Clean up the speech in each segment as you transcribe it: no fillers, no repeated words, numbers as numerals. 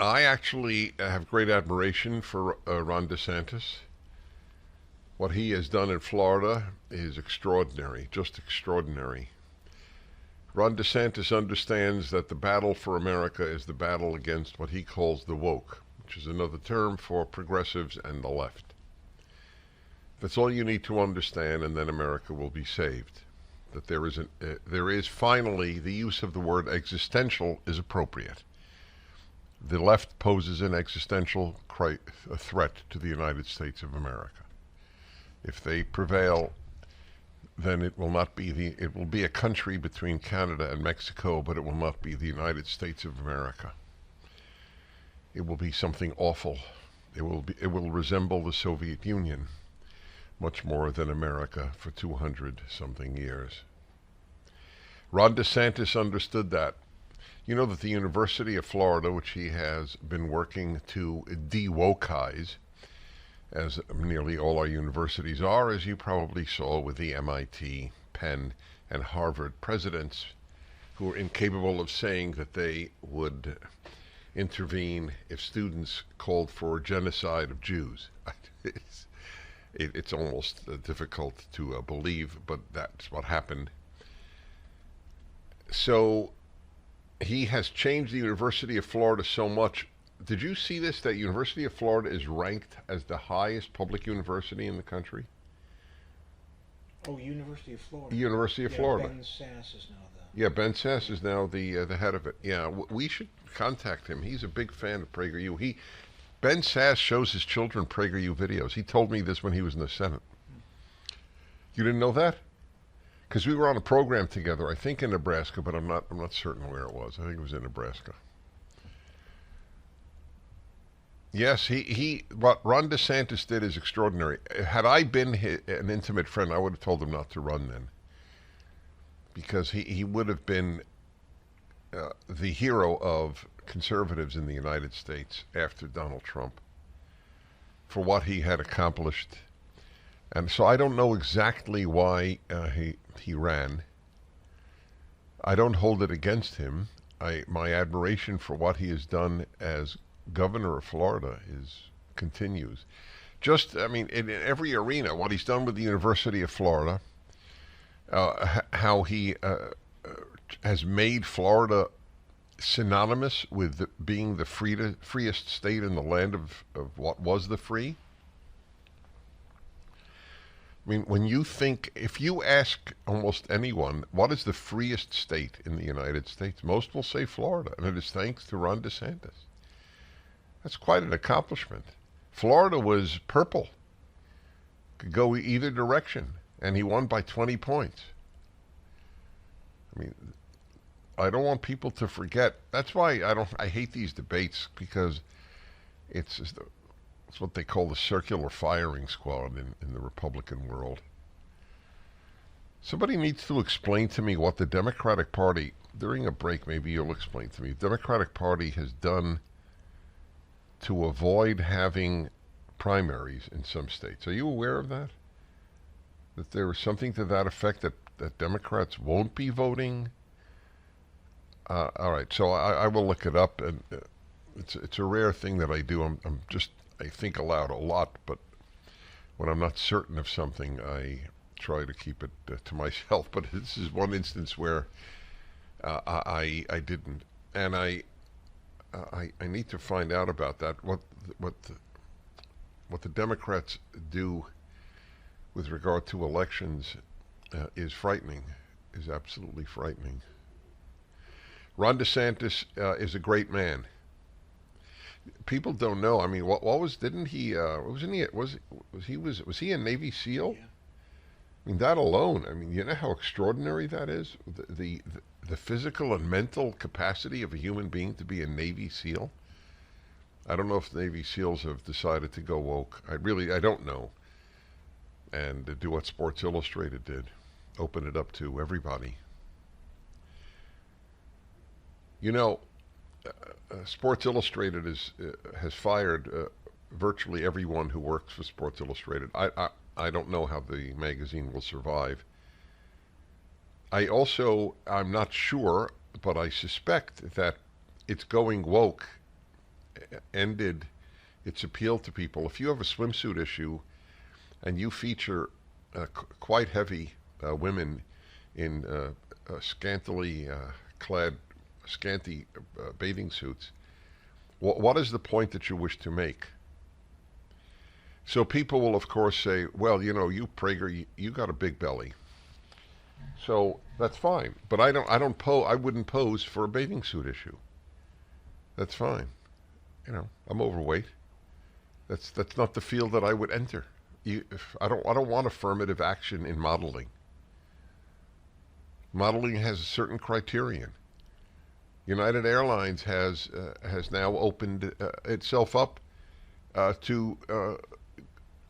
I actually have great admiration for Ron DeSantis. What he has done in Florida is extraordinary, just extraordinary. Ron DeSantis understands that the battle for America is the battle against what he calls the woke, which is another term for progressives and the left. That's all you need to understand, and then America will be saved. That there is finally the use of the word existential is appropriate. The left poses an existential threat to the United States of America. If they prevail, then it will be a country between Canada and Mexico, but it will not be the United States of America. It will be something awful. It will resemble the Soviet Union much more than America for 200 something years. Ron DeSantis understood that. You know that the University of Florida, which he has been working to de-wokeize, as nearly all our universities are, as you probably saw with the MIT, Penn, and Harvard presidents, who are incapable of saying that they would intervene if students called for genocide of Jews. It's almost difficult to believe, but that's what happened. So he has changed the University of Florida so much. Did you see this, that University of Florida is ranked as the highest public university in the country? Oh, University of Florida. University of Florida. Ben Sass is now Ben Sass is now the head of it. Yeah, we should contact him. He's a big fan of PragerU. Ben Sass shows his children PragerU videos. He told me this when he was in the Senate. You didn't know that? Because we were on a program together, I think in Nebraska, but I'm not certain where it was. I think it was in Nebraska. Yes, what Ron DeSantis did is extraordinary. Had I been an intimate friend, I would have told him not to run then. Because he would have been the hero of conservatives in the United States after Donald Trump for what he had accomplished. And so I don't know exactly why he ran. I don't hold it against him. My admiration for what he has done as governor of Florida continues. In every arena, what he's done with the University of Florida, how he has made Florida synonymous with being the freest state in the land of what was the free. I mean, if you ask almost anyone, what is the freest state in the United States, most will say Florida, and it is thanks to Ron DeSantis. That's quite an accomplishment. Florida was purple, could go either direction, and he won by 20 points. I mean, I don't want people to forget. That's why I hate these debates, because it's what they call the circular firing squad in the Republican world. Somebody needs to explain to me what the Democratic Party, during a break maybe you'll explain to me, the Democratic Party has done to avoid having primaries in some states. Are you aware of that? That there is something to that effect, that Democrats won't be voting? All right, so I will look it up, and it's a rare thing that I do. I think aloud a lot, but when I'm not certain of something, I try to keep it to myself. But this is one instance where I didn't, and I need to find out about that. What the Democrats do with regard to elections is frightening, is absolutely frightening. Ron DeSantis is a great man. People don't know. I mean, was he a Navy SEAL? Yeah. I mean, that alone. I mean, you know how extraordinary that is. The physical and mental capacity of a human being to be a Navy SEAL. I don't know if Navy SEALs have decided to go woke. I don't know. And do what Sports Illustrated did, open it up to everybody. You know, Sports Illustrated has fired virtually everyone who works for Sports Illustrated. I don't know how the magazine will survive. I'm not sure, but I suspect that it's going woke ended its appeal to people. If you have a swimsuit issue and you feature quite heavy women in scantily clad, scanty bathing suits, what is the point that you wish to make? So people will, of course, say, well, you Prager, you got a big belly. So that's fine. But I wouldn't pose for a bathing suit issue. That's fine. I'm overweight. That's not the field that I would enter. I don't want affirmative action in modeling. Modeling has a certain criterion. United Airlines has now opened itself up to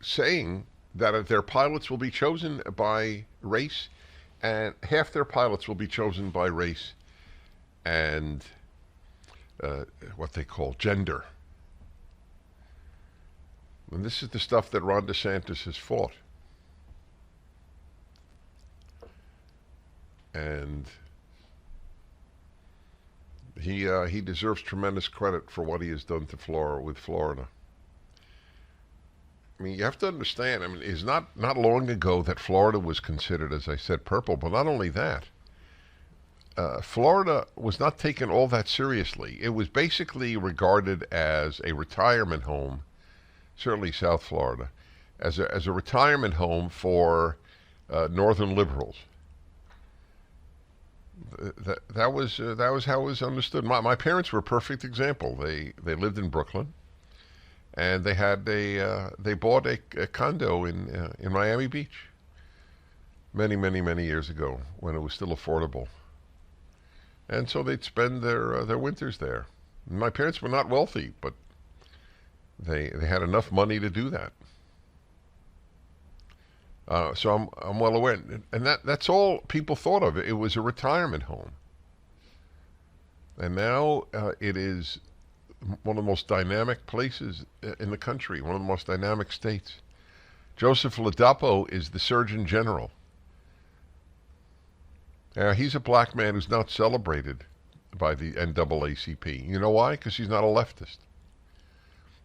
saying that their pilots will be chosen by race, and half their pilots will be chosen by race and what they call gender. And this is the stuff that Ron DeSantis has fought. And he deserves tremendous credit for what he has done to Florida. I mean, you have to understand, it's not long ago that Florida was considered, as I said, purple, but not only that. Florida was not taken all that seriously. It was basically regarded as a retirement home, certainly South Florida, as a retirement home for northern liberals. That was how it was understood. My parents were a perfect example. They lived in Brooklyn, and they bought a condo in Miami Beach many years ago when it was still affordable. And so they'd spend their winters there. My parents were not wealthy, but they had enough money to do that. So I'm well aware, and that's all people thought of. It was a retirement home, and now it is one of the most dynamic places in the country, one of the most dynamic states. Joseph Ladapo is the Surgeon General. He's a black man who's not celebrated by the NAACP. You know why? Because he's not a leftist.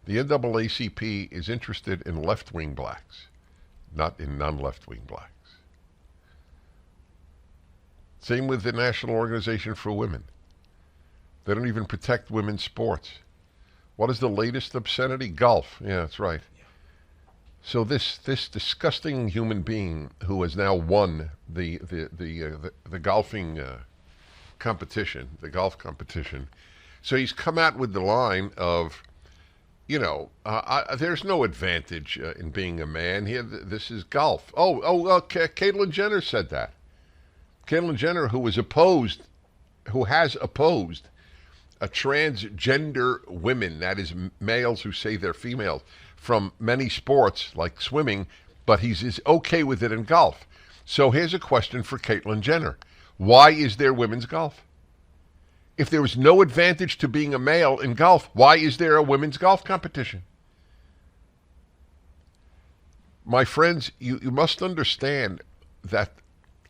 The NAACP is interested in left-wing blacks, not in non-left-wing blacks. Same with the National Organization for Women. They don't even protect women's sports. What is the latest obscenity? Golf. Yeah, that's right. So this disgusting human being who has now won the golfing competition, the golf competition. So he's come out with the line of, there's no advantage in being a man here. This is golf. Caitlyn Jenner said that. Caitlyn Jenner, who has opposed a transgender women, that is males who say they're females, from many sports like swimming, but he's okay with it in golf. So here's a question for Caitlyn Jenner. Why is there women's golf? If there was no advantage to being a male in golf, why is there a women's golf competition? My friends, you must understand that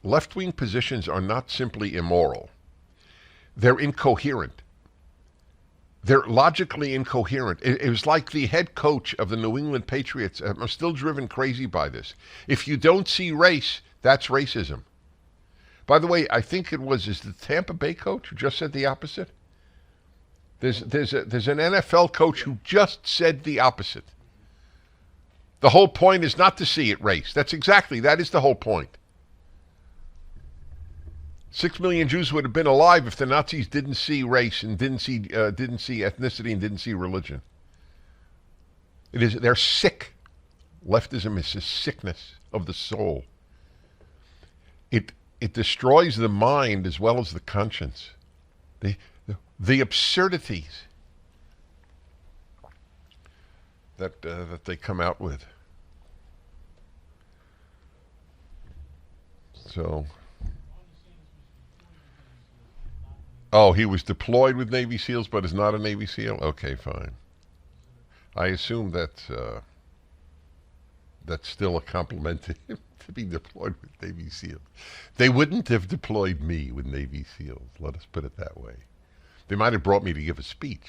left-wing positions are not simply immoral. They're incoherent. They're logically incoherent. It was like the head coach of the New England Patriots. I'm still driven crazy by this. If you don't see race, that's racism. By the way, I think is the Tampa Bay coach who just said the opposite? There's an NFL coach who just said the opposite. The whole point is not to see it race. That is the whole point. 6 million Jews would have been alive if the Nazis didn't see race and didn't see ethnicity and didn't see religion. They're sick. Leftism is a sickness of the soul. It destroys the mind as well as the conscience. The absurdities that they come out with. So. Oh, he was deployed with Navy SEALs, but is not a Navy SEAL? Okay, fine. I assume that's still a compliment to him to be deployed with Navy SEALs. They wouldn't have deployed me with Navy SEAls, let us put it that way. They might have brought me to give a speech.